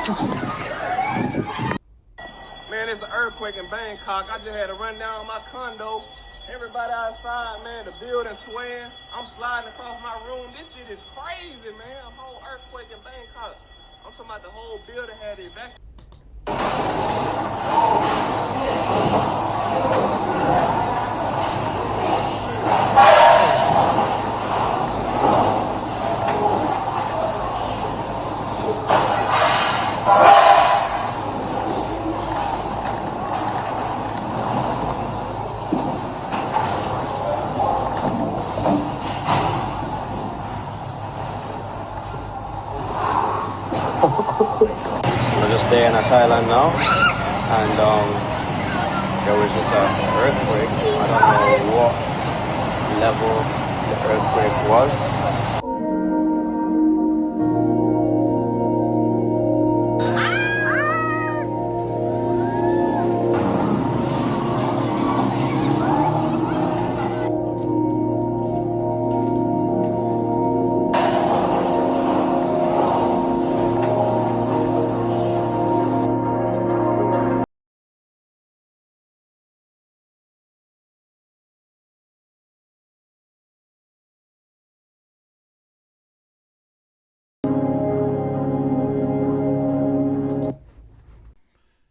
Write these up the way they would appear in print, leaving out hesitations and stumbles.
Man, it's an earthquake in Bangkok. I just had to run down my condo. Everybody outside, man, the building swaying. I'm sliding across my room. This shit is crazy, man. A whole earthquake in Bangkok. I'm talking about the whole building had evacuated. So we're just there in Thailand now, and there was just an earthquake. I don't know what level the earthquake was.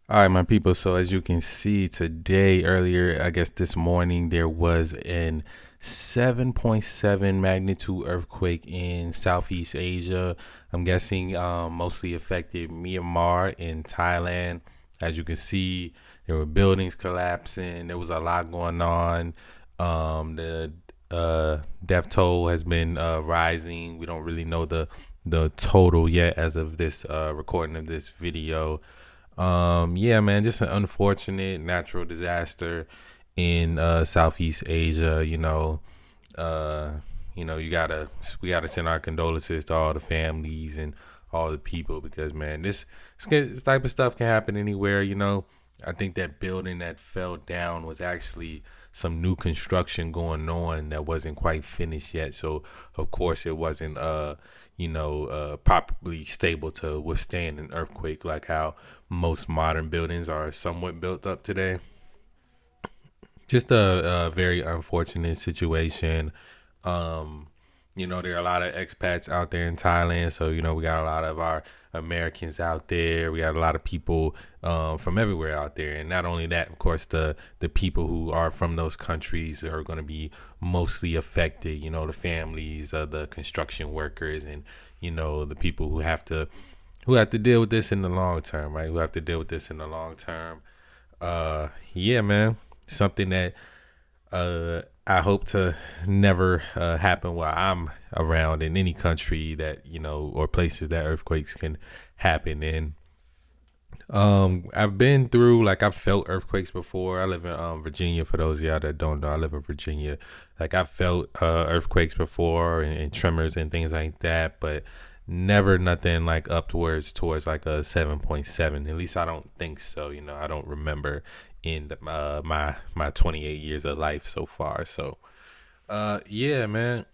All right, my people. So as you can see today, earlier, I guess this morning, there was an 7.7 magnitude earthquake in Southeast Asia. I'm guessing mostly affected Myanmar and Thailand. As you can see, there were buildings collapsing. There was a lot going on. The death toll has been rising. We don't really know the total yet as of this recording of this video. Yeah, man, just an unfortunate natural disaster in Southeast Asia. We gotta send our condolences to all the families and all the people, because man, this type of stuff can happen anywhere. I think that building that fell down was actually some new construction going on that wasn't quite finished yet. So of course it wasn't properly stable to withstand an earthquake, like how most modern buildings are somewhat built up today. Just a very unfortunate situation. There are a lot of expats out there in Thailand. So, we got a lot of our Americans out there. We got a lot of people from everywhere out there. And not only that, of course, the people who are from those countries are going to be mostly affected, the families, the construction workers, and, the people who have to deal with this in the long term, right? Who have to deal with this in the long term. Yeah, man, something that I hope to never happen while I'm around in any country that, or places that earthquakes can happen in. I've been through, I've felt earthquakes before. I live in Virginia. For those of y'all that don't know, I live in Virginia. I've felt earthquakes before and tremors and things like that, but never nothing upwards towards a 7.7. At least I don't think so. I don't remember in my 28 years of life so far. So yeah, man,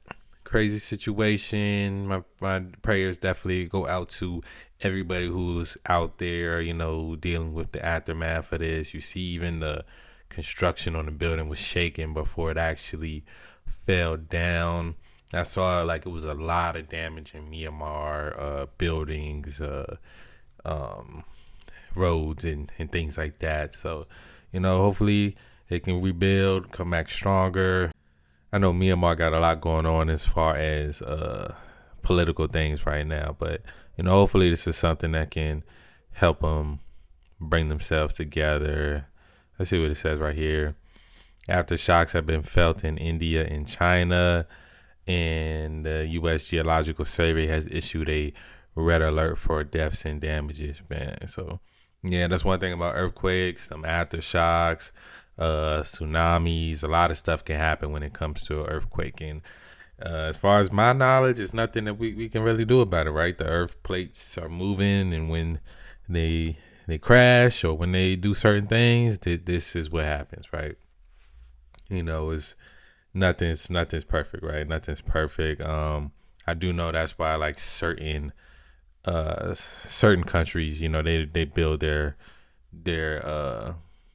crazy situation. My prayers definitely go out to everybody who's out there, dealing with the aftermath of this. You see, even the construction on the building was shaking before it actually fell down. I saw it was a lot of damage in Myanmar, buildings, roads and things like that. So, hopefully it can rebuild, come back stronger. I know Myanmar got a lot going on as far as political things right now, but hopefully this is something that can help them bring themselves together. Let's see what it says right here. Aftershocks have been felt in India and China, and the U.S. Geological Survey has issued a red alert for deaths and damages, man. So, yeah, that's one thing about earthquakes, some aftershocks, tsunamis. A lot of stuff can happen when it comes to an earthquake. And as far as my knowledge, it's nothing that we can really do about it, right? The earth plates are moving, and when they crash or when they do certain things, this is what happens, right? It's nothing's perfect, right? Nothing's perfect. I do know that's why certain certain countries, they build their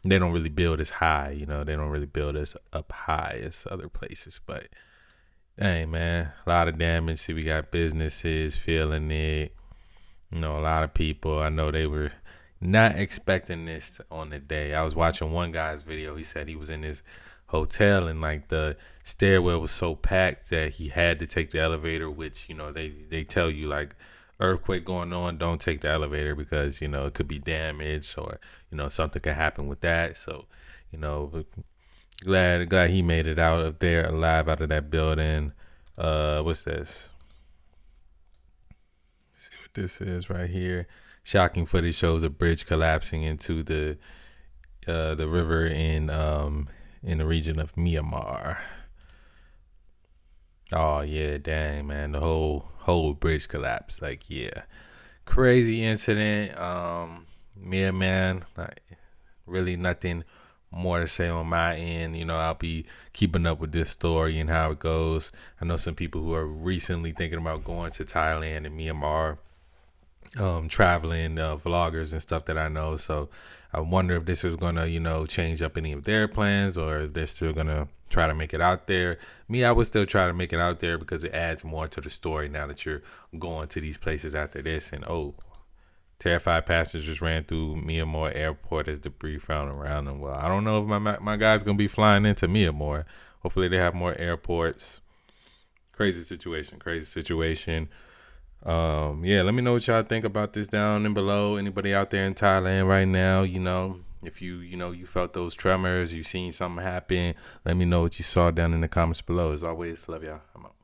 they don't really build as high, they don't really build as up high as other places. But hey, man, a lot of damage. See, we got businesses feeling it. A lot of people. I know they were not expecting this on the day. I was watching one guy's video. He said he was in his hotel and like the stairwell was so packed that he had to take the elevator, which, they tell you like earthquake going on, don't take the elevator because, it could be damaged or, something could happen with that. So, glad he made it out of there alive out of that building. What's this? Let's see what this is right here. Shocking footage shows a bridge collapsing into the river in the region of Myanmar. Oh yeah, dang man, the whole bridge collapsed. Like yeah, crazy incident. Yeah, man, like, really nothing more to say on my end. I'll be keeping up with this story and how it goes. I know some people who are recently thinking about going to Thailand and Myanmar, traveling, vloggers and stuff that I know. So I wonder if this is gonna, change up any of their plans or if they're still gonna try to make it out there. Me, I would still try to make it out there because it adds more to the story now that you're going to these places after this. And terrified passengers ran through Myanmar airport as debris found around them. Well, I don't know if my guy's gonna be flying into Myanmar. Hopefully they have more airports. Crazy situation. Yeah, let me know what y'all think about this down and below. Anybody out there in Thailand right now, if you felt those tremors, you seen something happen, let me know what you saw down in the comments below. As always, love y'all. I'm out.